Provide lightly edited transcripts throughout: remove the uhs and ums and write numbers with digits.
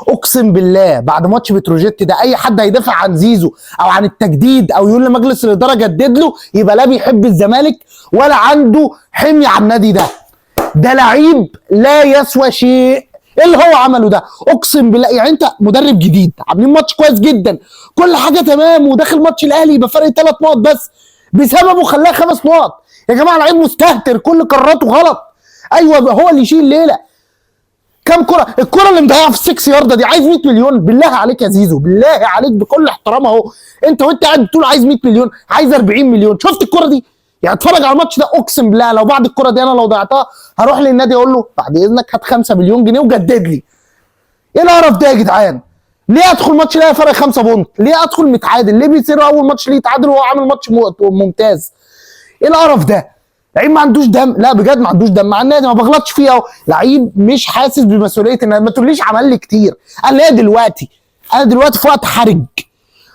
اقسم بالله بعد ماتش بتروجيت ده اي حد هيدافع عن زيزو او عن التجديد او يقول لمجلس الاداره جدد له يبقى لا بيحب الزمالك ولا عنده حميه على النادي ده. ده لعيب لا يسوى شيء. ايه اللي هو عمله ده؟ اقسم بالله يعني انت مدرب جديد عاملين ماتش كويس جدا كل حاجه تمام وداخل ماتش الاهلي يبقى فرق 3 نقط بس بسببه خلاه 5 نقط. يا جماعه لعيب مستهتر كل قراراته غلط. ايوه هو اللي يشيل الليله. كام كره؟ الكره اللي مضيعها في 6 يارده دي عايز 100 مليون. بالله عليك يا زيزو بالله عليك بكل احترام اهو انت وانت قاعد بتقول عايز 100 مليون عايز 40 مليون. شفت الكره دي؟ يعني اتفرج على الماتش ده اقسم بالله لو بعد الكره دي انا لو ضيعتها هروح للنادي اقول له بعد اذنك هات 5 مليون جنيه وجدد لي. ايه القرف ده يا جدعان؟ ليه ادخل ماتش الاقي فرق 5 بونت؟ ليه ادخل متعادل؟ ليه بيصير اول ماتش ليه يتعادل وهو عامل ماتش ممتاز؟ ايه القرف ده؟ لعيب ما عندوش دم. لا بجد ما عندوش دم مع النادي ما بغلطش فيه اهو. لعيب مش حاسس بمسؤوليه ان ما تقوليش عمل لي كتير. انا دلوقتي في وقت حرج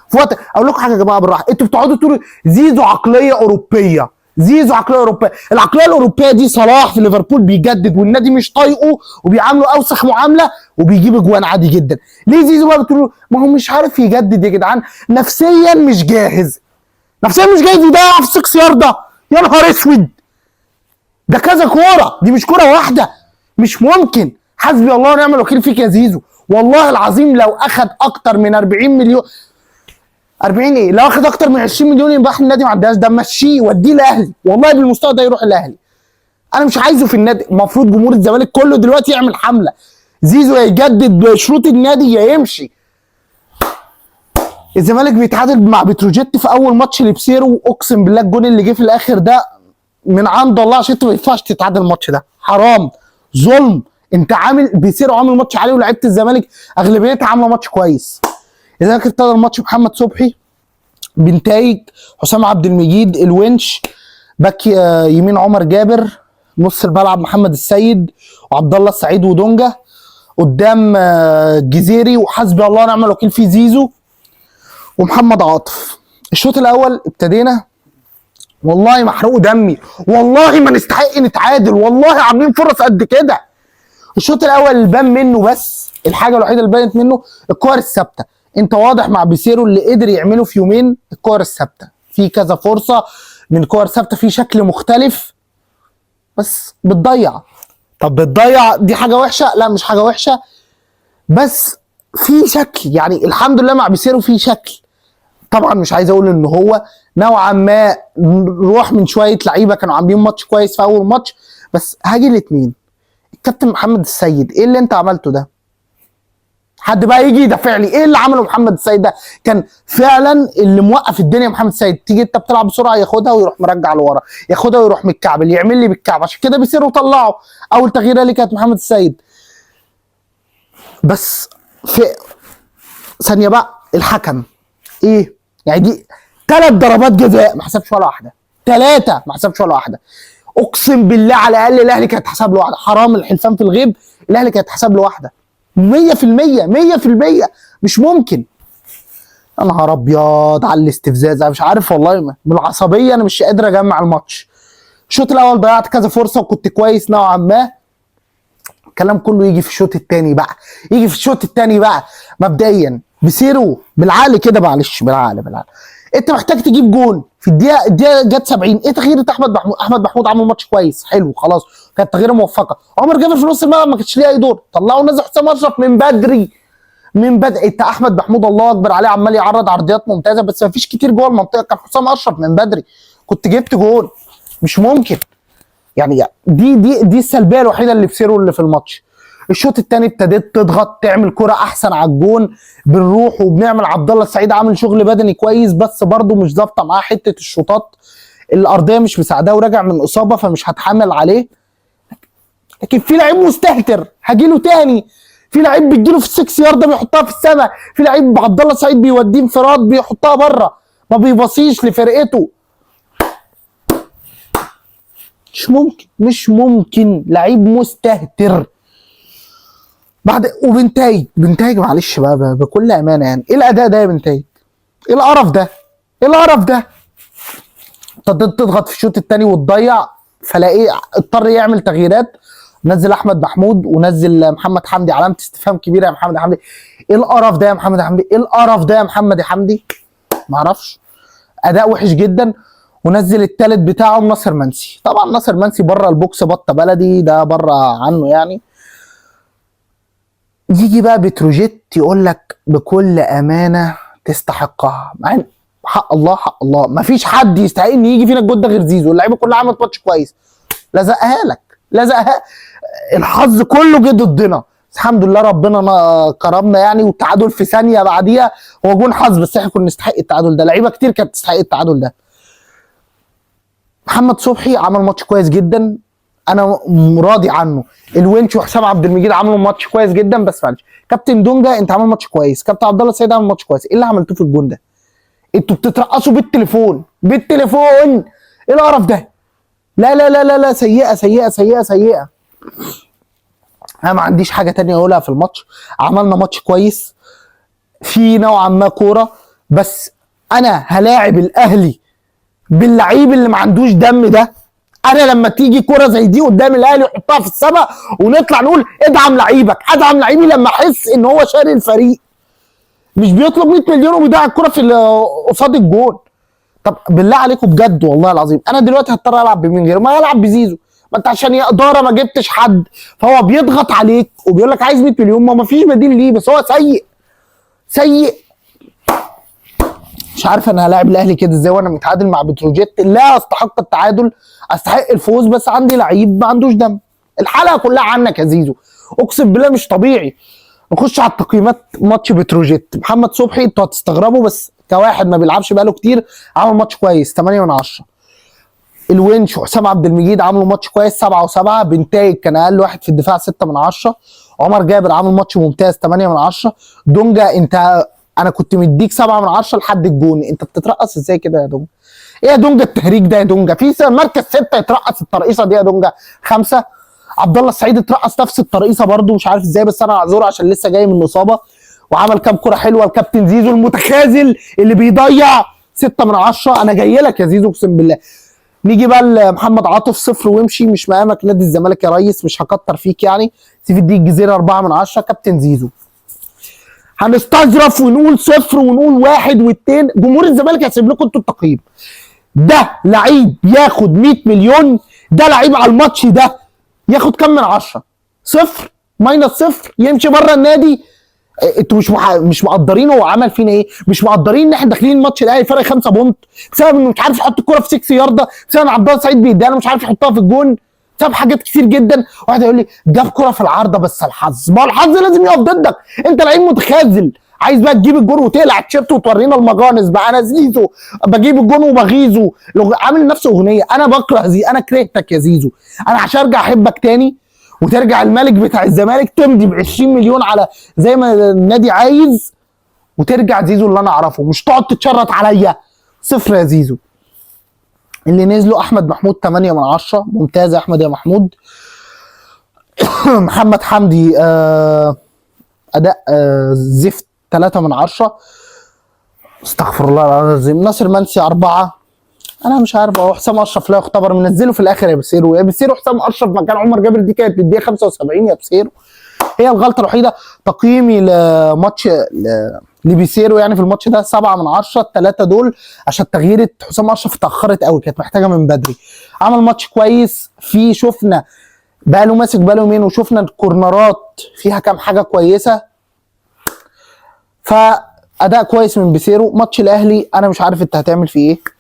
في وقت اقول لكم حاجه يا جماعه بالراحه. انتوا بتقعدوا تقولوا زيزو عقليه اوروبيه زيزو عقليه اوروبيه. العقليه الاوروبيه دي صلاح في ليفربول بيجدد والنادي مش طايقه وبيعامله اوسخ معامله وبيجيب اجوان عادي جدا. ليه زيزو بقى بتقولوا ما هو مش عارف يجدد يا جدعان؟ نفسيا مش جاهز. نفسيا مش جاهز يضيع في 6 يارده. يا نهار اسود ده كذا كوره دي مش كوره واحده. مش ممكن. حسبي الله ونعم الوكيل فيك يا زيزو. والله العظيم لو اخد اكتر من 40 مليون 40 ايه لو اخد اكتر من 20 مليون يبقى احنا النادي ما عندناش ده. مشيه وديه الاهلي والله بالمستوى ده يروح الاهلي. انا مش عايزه في النادي. المفروض جمهور الزمالك كله دلوقتي يعمل حمله زيزو يجدد بشروط النادي يا يمشي. الزمالك بيتعادل مع بتروجيت في اول ماتش لبسيرو. اقسم بالله الجون اللي جه في الاخر ده من عند الله عشان انت ما ينفعش تتعادل الماتش ده. حرام ظلم. انت عامل بيسيرو عامل ماتش عالي ولاعيبه الزمالك اغلبيتها عامله ماتش كويس. الزمالك ابتدى الماتش محمد صبحي بنتايج حسام عبد المجيد الونش باك يمين عمر جابر نص الملعب محمد السيد وعبد الله السعيد ودونجا قدام الجزيري وحسبي الله ونعم الوكيل في زيزو ومحمد عاطف. الشوط الاول ابتدينا والله محروق دمي والله ما نستحق نتعادل والله عاملين فرص قد كده. الشوط الاول اللي بان منه بس الحاجه الوحيده اللي بانت منه الكور الثابته. انت واضح مع بيسيرو اللي قدر يعمله في يومين الكور الثابته في كذا فرصه من كور ثابته في شكل مختلف بس بتضيع. طب بتضيع دي حاجه وحشه؟ لا مش حاجه وحشه بس في شكل. يعني الحمد لله مع بيسيرو في شكل. طبعا مش عايز اقول ان هو نوعا ما روح من شويه لعيبه كانوا عاملين ماتش كويس في اول ماتش بس هاجي الاثنين. الكابتن محمد السيد ايه اللي انت عملته ده؟ حد بقى يجي يدافع لي ايه اللي عمله محمد السيد ده؟ كان فعلا اللي موقف الدنيا محمد السيد. تيجي انت بتلعب بسرعه ياخدها ويروح مرجع لورا ياخدها ويروح متكعبل يعمل لي بالكعب عشان كده بيصيروا طلعوا. اول تغييره اللي كانت محمد السيد بس في ثانيه بقى الحكم ايه يعني دي 3 ضربات جزاء ما حسبش ولا واحده. 3 ما حسبش ولا واحده. اقسم بالله على الاقل الاهلي كانت تحسب له واحده. حرام الحلفان في الغيب. الاهلي كانت تحسب له واحده 100% 100% مش ممكن. يا نهار ابيض على الاستفزاز. انا مش عارف والله من العصبيه انا مش قادر اجمع الماتش. الشوط الاول ضيعت كذا فرصه وكنت كويس نوعا ما. الكلام كله يجي في الشوط الثاني بقى. يجي في الشوط الثاني بقى مبدئيا بيسيرو بالعقل كده معلش بالعقل انت محتاج تجيب جون في الدقيقه جت 70. ايه تغيير احمد محمود عمل ماتش كويس حلو خلاص كانت تغييره موفقه. عمر جابر في نص الملعب ما كانش ليه اي دور طلعه ونزل حسام اشرف من بدري. انت احمد محمود الله اكبر عليه عمال يعرض عرضيات ممتازه بس ما فيش كتير جوه المنطقه. كان حسام اشرف من بدري كنت جبت جون. مش ممكن. يعني دي السلبيه الوحيده اللي بسيرو اللي في الماتش. الشوط الثاني ابتديت تضغط تعمل كرة احسن على الجون بنروح وبنعمل. عبد الله السعيد عامل شغل بدني كويس بس برده مش ظابطه معاه حته الشوطات الارضيه مش مساعداه وراجع من اصابه فمش هتحمل عليه. لكن في لعيب مستهتر هجيله تاني. في لعيب بيجيله في 6 يارده بيحطها في السماء. في لعيب عبد الله السعيد بيوديه انفراد بيحطها بره ما بيبصيش لفرقته. مش ممكن لعيب مستهتر. بعد وبنتايج معلش بقى بكل امانه يعني ايه الاداء ده يا بنتايج؟ ايه القرف ده؟ ابتديت تضغط في الشوط الثاني وتضيع فلاقيه اضطر يعمل تغييرات نزل احمد محمود ونزل محمد حمدي، علامه استفهام كبيره يا محمد حمدي. ايه القرف ده يا محمد حمدي؟ ايه القرف ده يا محمد حمدي؟ معرفش، اداء وحش جدا. ونزل الثالث بتاعهم ناصر منسي. طبعا ناصر منسي بره البوكس، بطه بلدي ده بره عنه يعني. يجي بقى بتروجيت يقول لك بكل امانه تستحقها، مع ان حق الله حق الله مفيش حد يستحق ان يجي فينا الجول ده غير زيزو. اللعيبه كلها عملت ماتش كويس، لزقها لك لزقها، الحظ كله جه ضدنا. الحمد لله ربنا كرمنا يعني، والتعادل في ثانيه بعديها هو جون حظ، بس احنا كنا نستحق التعادل ده، لعيبه كتير كانت تستحق التعادل ده. محمد صبحي عمل ماتش كويس جدا، انا راضي عنه. الونش وحسام عبد المجيد عملوا ماتش كويس جدا، بس معلش كابتن دونجا انت عامل ماتش كويس، كابتن عبد الله السعيد عمل ماتش كويس. ايه اللي عملتوه في الجون ده؟ انتوا بتترقصوا بالتليفون بالتليفون، ايه القرف ده؟ لا لا لا لا لا، سيئه سيئه سيئه سيئه. انا ما عنديش حاجه تانية اقولها في الماتش. عملنا ماتش كويس في نوعا ما كوره، بس انا هلاعب الاهلي باللعيب اللي ما عندوش دم ده. انا لما تيجي كوره زي دي قدام الاهلي يحطها في السماء ونطلع نقول ادعم لعيبك، ادعم لعيبي لما احس ان هو شاري الفريق، مش بيطلب 100 مليون وبيضيع الكوره في قصاد الجون. طب بالله عليكم بجد والله العظيم، انا دلوقتي هضطر العب بمين غيره؟ ما العب بزيزو. ما انت عشان يا اداره ما جبتش حد، فهو بيضغط عليك وبيقول لك عايز 100 مليون، ما فيش بديل ليه، بس هو سيء سيء. مش عارف انا هلاعب الاهلي كده ازاي وانا متعادل مع بتروجيت. لا استحق التعادل، استحق الفوز، بس عندي لعيب ما عندوش دم. الحلقه كلها عنك يا زيزو، اقسم بالله مش طبيعي. نخش على التقييمات ماتش بتروجيت. محمد صبحي انتوا هتستغربوا، بس كواحد ما بيلعبش بقاله كتير عمل ماتش كويس 8 من 10. الونش وحسام عبد المجيد عملوا ماتش كويس 7 و7. بنتايج كان اقل واحد في الدفاع 6 من 10. عمر جابر عامل ماتش ممتاز 8 من 10. دونجا انت انا كنت مديك 7 من 10 لحد الجون، انت بتترقص ازاي كده يا دونجا؟ ايه يا دونجا التهريج ده يا دونجا؟ في مركز 6 يترقص الترقيصه دي يا دونجا 5. عبد الله السعيد اترقص نفس الترقيصه برده، مش عارف ازاي، بس انا اعذره عشان لسه جاي من الاصابه، وعمل كام كره حلوه. الكابتن زيزو المتخاذل اللي بيضيع 6 من 10. انا جاي لك يا زيزو اقسم بالله. نيجي بقى لمحمد عاطف 0 وامشي، مش مقامك نادي الزمالك يا ريس، مش هكتر فيك يعني. سيف الدين الجزيره 4 من 10. كابتن زيزو هنستظرف ونقول 0 ونقول 1 و2، جمهور الزمالك هيسيب لكم انتوا التقييم. ده لعيب ياخد 100 مليون، ده لعيب على الماتش ده ياخد كام من 10؟ 0 ماينس 0 يمشي بره النادي. انتوا مش مقدرين هو عمل فينا ايه؟ مش مقدرين ان احنا داخلين الماتش الاهلي فرق 5 بونت بسبب انه مش عارف يحط الكوره في 6 يارده، بسبب ان عبد الله السعيد بيديها مش عارف يحطها في الجون، بسبب حاجات كتير جدا. واحد يقول لي جاب كوره في العارضه بس الحظ، ما هو الحظ لازم يقف ضدك، انت لعيب متخاذل عايز بقى تجيب الجون وتقلع التيشيرت وتورينا المجانس بقى. انا زيزو بجيب الجون وبغيظه، عامل نفسه اغنيه. انا بكره انا كرهتك يا زيزو، انا عشان ارجع احبك تاني وترجع الملك بتاع الزمالك تمضي ب 20 مليون على زي ما النادي عايز، وترجع زيزو اللي انا اعرفه، مش تقعد تتشرط عليا. 0 يا زيزو. اللي نزلوا احمد محمود 8 من 10. ممتاز يا احمد يا محمود. محمد حمدي اداء زفت 3 من 10. استغفر الله العظيم. ناصر منسي 4. انا مش عارف، هو حسام اشرف لا يختبر، منزله في الاخر يا بسيرو. يا بسيرو حسام اشرف مكان عمر جابر دي كانت تديه 75 يا بسيرو. هي الغلطه الوحيده. تقييمي لماتش لبيسيرو يعني في الماتش ده 7 من 10. الثلاثه دول عشان تغييره حسام اشرف اتاخرت قوي، كانت محتاجه من بدري. عمل ماتش كويس، في شفنا بقى له ماسك بقى له يومين، وشفنا الكورنرات فيها كام حاجه كويسه، فاداء كويس من بيسيرو. ماتش الاهلي انا مش عارف انت هتعمل فيه ايه.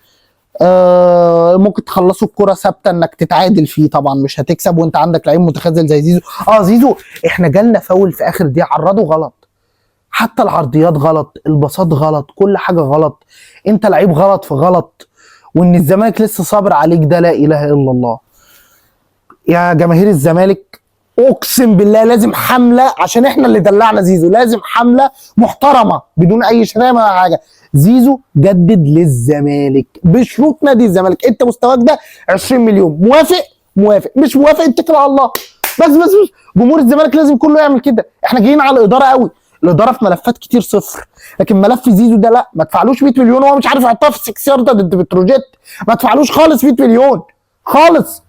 ممكن تخلصوا الكرة ثابته انك تتعادل فيه، طبعا مش هتكسب وانت عندك لعيب متخاذل زي زيزو. زيزو احنا جالنا فاول في اخر دقيقه عرضه غلط، حتى العرضيات غلط، الباصات غلط، كل حاجه غلط. انت لعيب غلط في غلط، وان الزمالك لسه صابر عليك ده لا اله الا الله. يا جماهير الزمالك اقسم بالله لازم حمله، عشان احنا اللي دلعنا زيزو، لازم حمله محترمه بدون اي شتايم ولا حاجه. زيزو جدد للزمالك بشروط نادي الزمالك. انت مستواك ده 20 مليون، موافق؟ موافق. مش موافق اتكل على الله. بس جمهور الزمالك لازم كله يعمل كده. احنا جايين على الاداره قوي، الاداره في ملفات كتير 0، لكن ملف زيزو ده لا، ما تدفعلوش 100 مليون وهو مش عارف يحطها في 6 يارده ضد بتروجيت. ما تدفعلوش خالص 100 مليون خالص.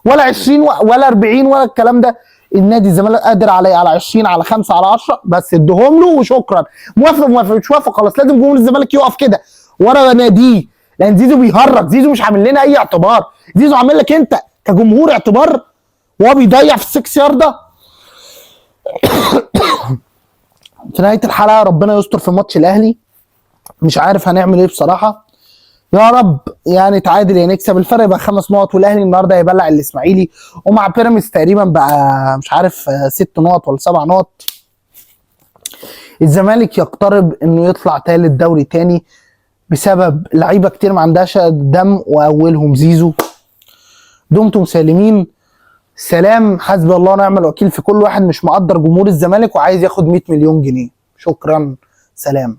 ولا 20 ولا 40 ولا الكلام ده. النادي الزمالك قادر على 20 على 5 على 10 بس ادهم له وشكرا. موافق موافق مش موافق خلاص. لازم جمهور الزمالك يقف كده ورا ناديه، لان زيزو بيهرج. زيزو مش عامل لنا اي اعتبار. زيزو عامل لك انت كجمهور اعتبار وهو بيضيع في السكس ياردة. في نهايه الحلقه ربنا يستر في ماتش الاهلي. مش عارف هنعمل ايه بصراحه. يا رب يعني تعادل يا نكسب. الفرق يبقى 5 نقط، والاهلي النهارده هيبلع الاسماعيلي، ومع بيراميدز تقريبا بقى مش عارف 6 نقط ولا 7 نقط. الزمالك يقترب انه يطلع ثالث دوري تاني بسبب لعيبه كتير ما عندهاش دم، واولهم زيزو. دمتم سالمين. سلام. حسبي الله ونعم الوكيل في كل واحد مش مقدر جمهور الزمالك وعايز ياخد 100 مليون جنيه. شكرا. سلام.